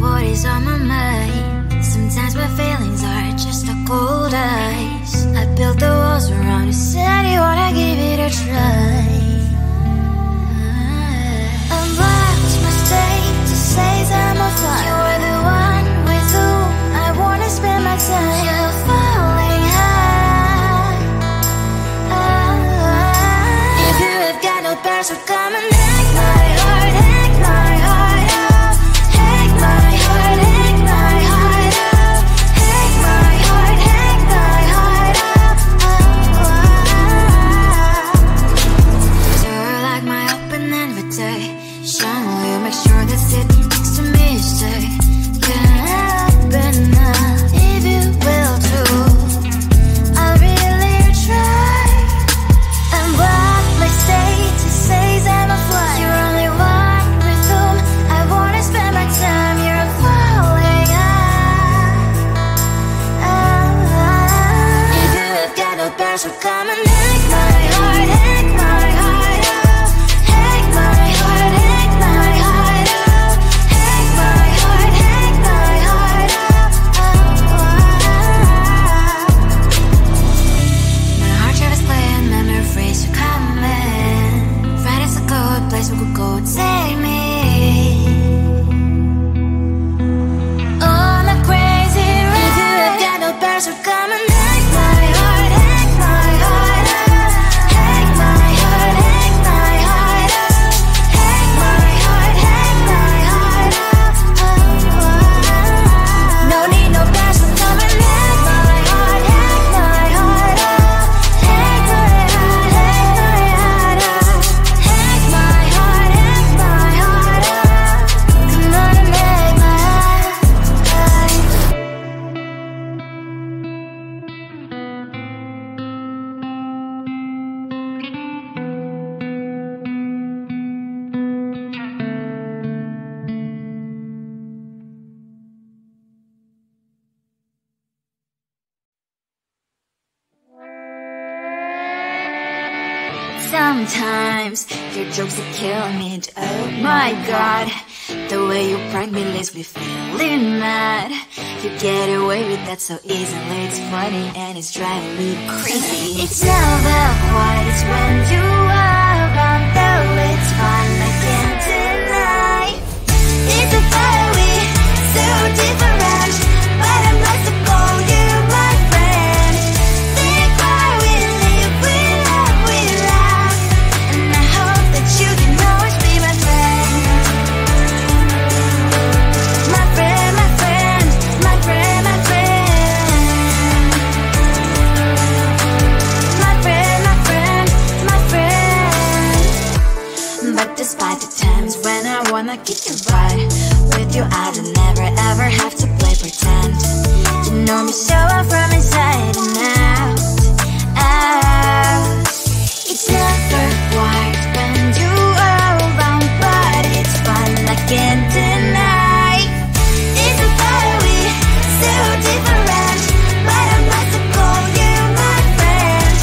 what is on my mind. Sometimes my feelings are just a cold ice. I built the walls around you, said you wanna give it a try. I watched my state to say I'm a fire. You're the one with whom I wanna spend my time. You're falling high. If you have got no bears, so come and hack my heart, hack my heart out. Hack my heart, hack my heart out. Hack my heart, hack my heart out. You're like my open invitation. Will you make sure that sitting next to me you stay? Yeah, open up if you will too. I'll really try. And what my state to say I'm a fly. You're only one with whom I wanna spend my time. You're falling high. If you have got no bears, so come and hack my heart, hack my heart out. Hack my heart, hack my heart out. Hack my heart, hack my heart out. My heart travels playing memory freeze, you coming. Friday's a good place we could go, take me. On a crazy ride. If you have got no bears, so come and hack my heart, hack my heart out. Hack my heart, hack my heart out. Hack my heart, hack my heart out. No need no bears, so come and hack my heart, hack my heart out. Hack my heart, hack my heart out. Hack my heart, hack my heart out. Come on and make my heart. Sometimes your jokes that kill me. Oh my god, the way you prank me leaves me feeling mad. You get away with that so easily. It's funny and it's driving me crazy. It's never quiet, it's when you are around. Though it's fun, I can't deny. It's a fire we so different, but I'm lost to call you my friend. Think why we live, we love, we laugh. And I hope that you can always be my friend. My friend, my friend, my friend, my friend. My friend, my friend, my friend. But despite the times when I wanna kick your butt, with you I don't never ever have to play pretend. You know me so well from inside and out, out. It's never quiet when you are around, but it's fun, I can't deny. It's a fire we so different, but I'm not to call you my friend.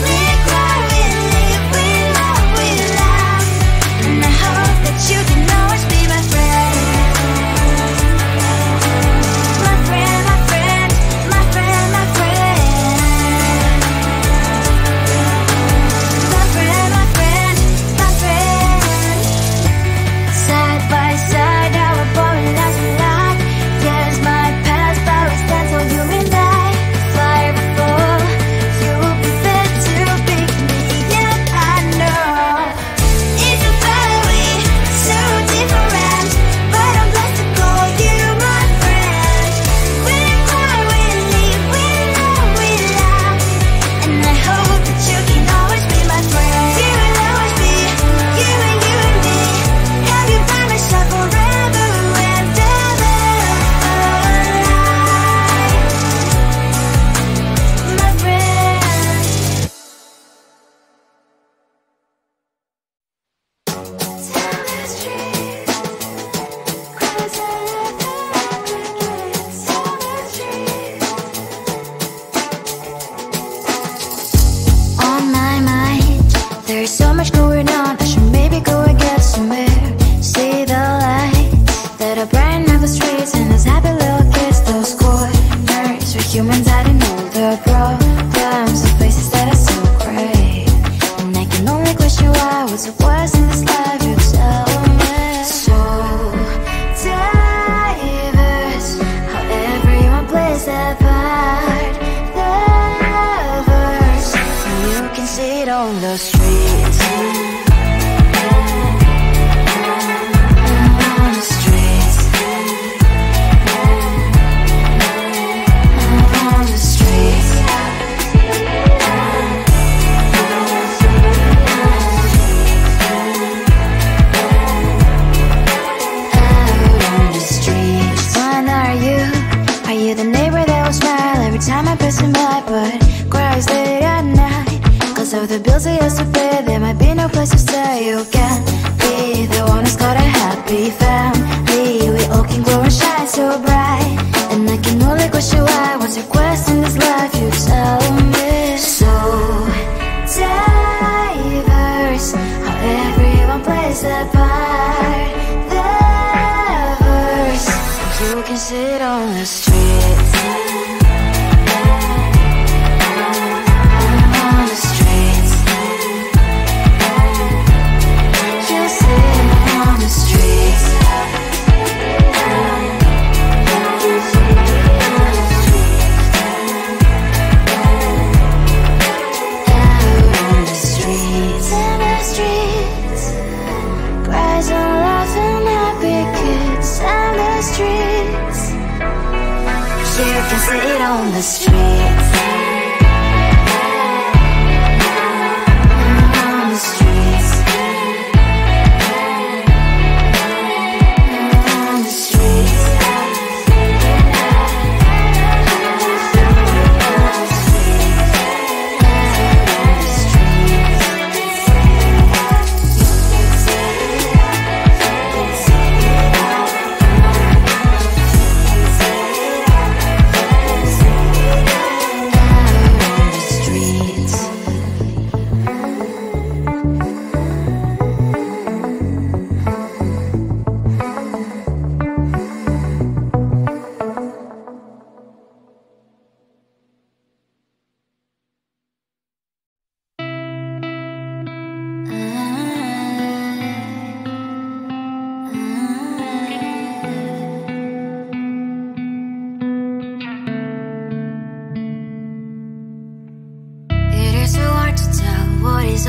We cry, we live, we love, we laugh. And I hope that you can always be my friend. My friend, my friend, my friend, can glow and shine so bright. And I can only question why. What's your quest in this life? You tell me. So diverse, how everyone plays their part. The verse, you can sit on the streets. On the streets. You sit on the streets. You can sit on the streets. On the streets. On the streets.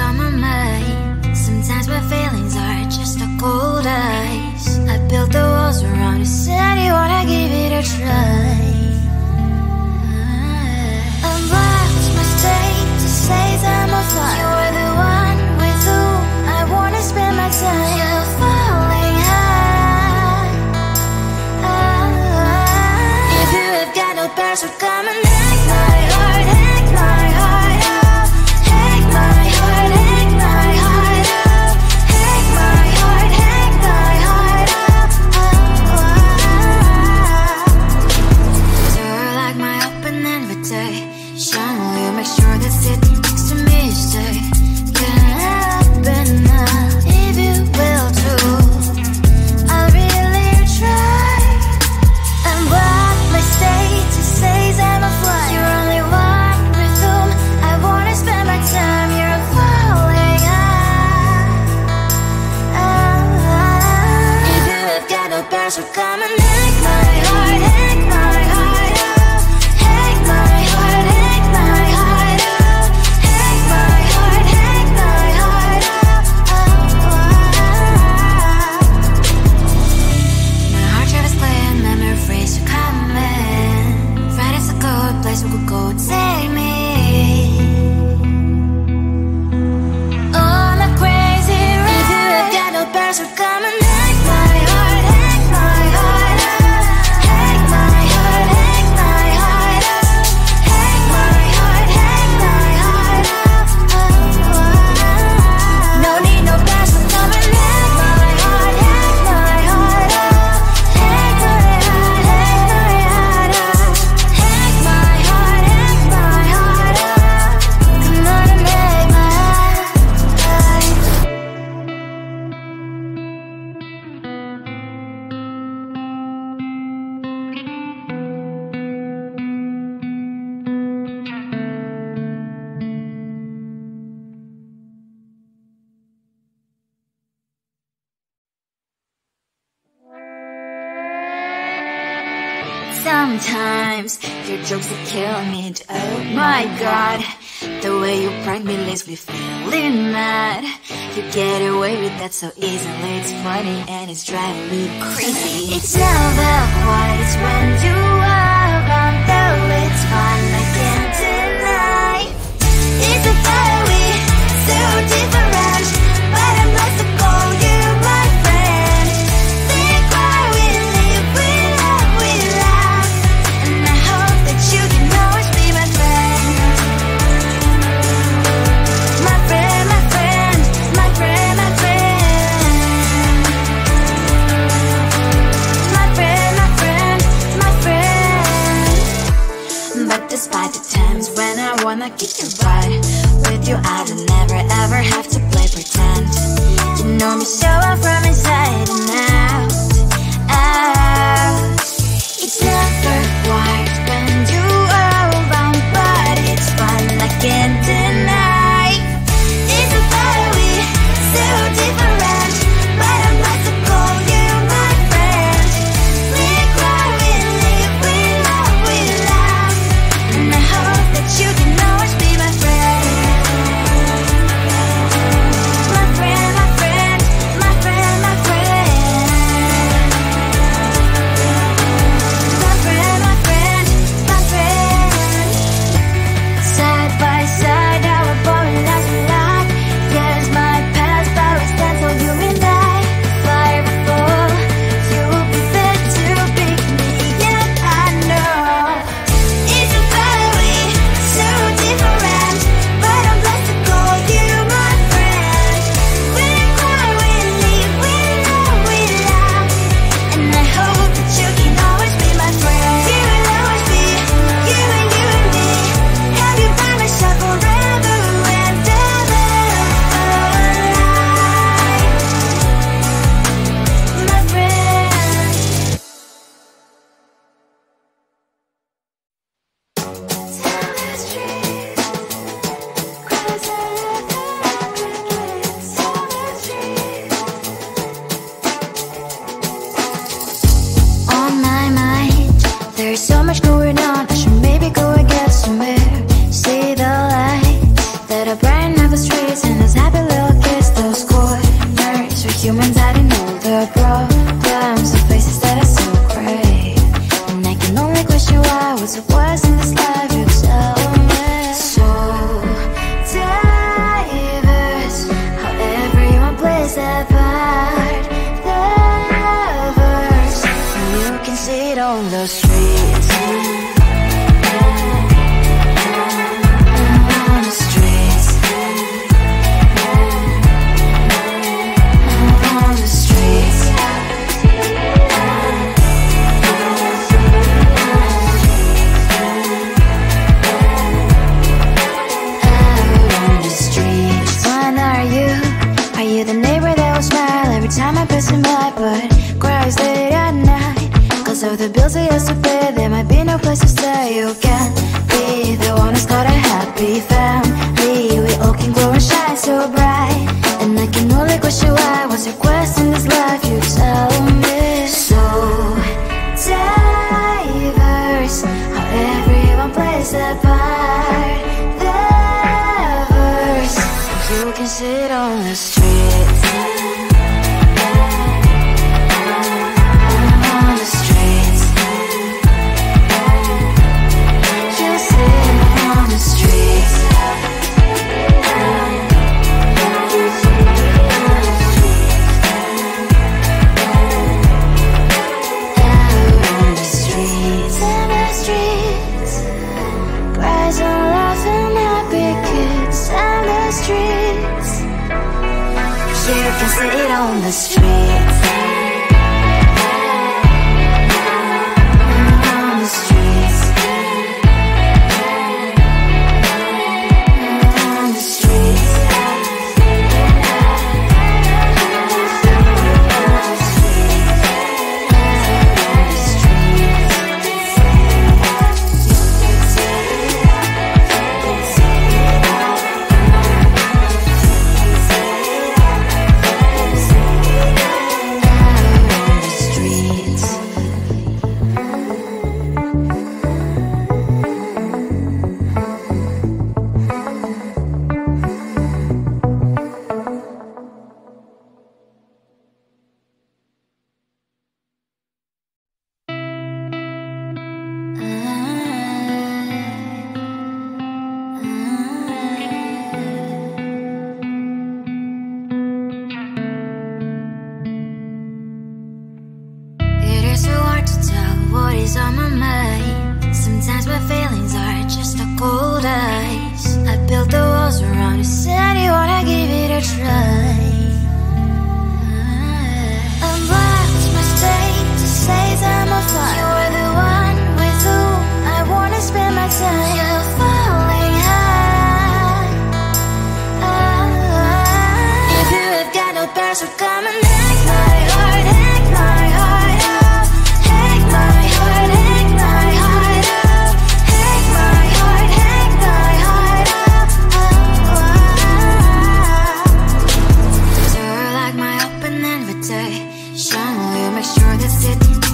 On my mind, sometimes my feelings are just a cold ice. I built the walls around you, said you wanna give it a try. I've left my state to say that I'm fine. You're the one with whom I wanna spend my time. You're falling high. If you have got no passion, come and hack my heart, hack my heart out. Hack my heart, hack my heart out. Hack my heart, hack my heart out. You're like my open invitation. Will you make sure that sitting next to me you stay? Can happen now, if you will too. I'll really try. And what my state to say I'm a fly. You're only one with whom I wanna spend my time. You're falling high. If you have got no passion, come and hack my heart, hack my heart out. Hack my heart, hack my heart out. Hack my heart, hack my heart out. My heart tries to play and memory freeze to come in. Friday's a good place we could go, take me on a crazy ride. If you have got no passion, come and hack my heart, hack my heart out. Hack my heart, hack my heart out. Hack my heart, hack my heart out. No need no passion, come and hack my heart, hack my heart out. Hack my heart, hack my heart out. Hack my heart, hack my heart out. Come on and make my heart. Sometimes your jokes are killing me. Oh my god, the way you prank me leaves me feeling mad. You get away with that so easily. It's funny and it's driving me crazy. It's never quiet, it's when you are around. Though it's fun, I can't deny. It's a fire we so different, but I'm blessed to call you my friend. Think why we live, we love, we laugh, and I hope that you can always be my friend. My friend, my friend, my friend, my friend. My friend, wanna kick it right. With you I don't never ever have to play pretend. You know me so well from inside and out, out. It's never quite when you are around, but it's fun, I can't deny. It's a better way, so different, but I'm about to call you my friend. We cry, we live, we love, we laugh, and I hope that you can always be my friend. My friend, my friend, my friend, my friend. My friend, my friend, my friend. Side by side, our body as we laugh. Yes, my past, but we stand so you and I. Fire before you will be there to pick me, yeah, I know. It's a better way, so different, but I'm blessed to call you my friend. We cry, we live, we love, we laugh, and I hope that you can always be my friend. You will always be, you and me. Have you by my side forever and ever, my friend. On my mind, there's so much going on. I should maybe go and get some air. See the lights that are brighten up the streets, and those happy little kids, those corners where humans hiding all the problems, the places that are so great. And I can only question why, what's the worst in this life, you tell me. So diverse, how everyone plays their part. Lovers, you can see it on the streets. On the streets. On the streets. Out on the streets. When are you? Are you the neighbor that will smile every time I pass him by, but cries late at night? Cause of the bills he has to pay, there might be no place to stay. You can't be the one who's got a happy family. We all can grow and shine so bright, and I can only question why, what's your quest in this life, you tell me. So diverse, how everyone plays their part. Lovers, you can sit on the streets. On the streets. You sit on the streets. Out on the streets. In the streets. Cries and laughing, happy kids. And the streets. You can sit on the streets. On the streets. On the streets. Is on my mind. Sometimes my feelings are just a cold ice. I built the walls around you, said you wanna give it a try. And what's my mistake to say that I'm fine? You're the one with whom I wanna spend my time. You're falling high. make sure that's it.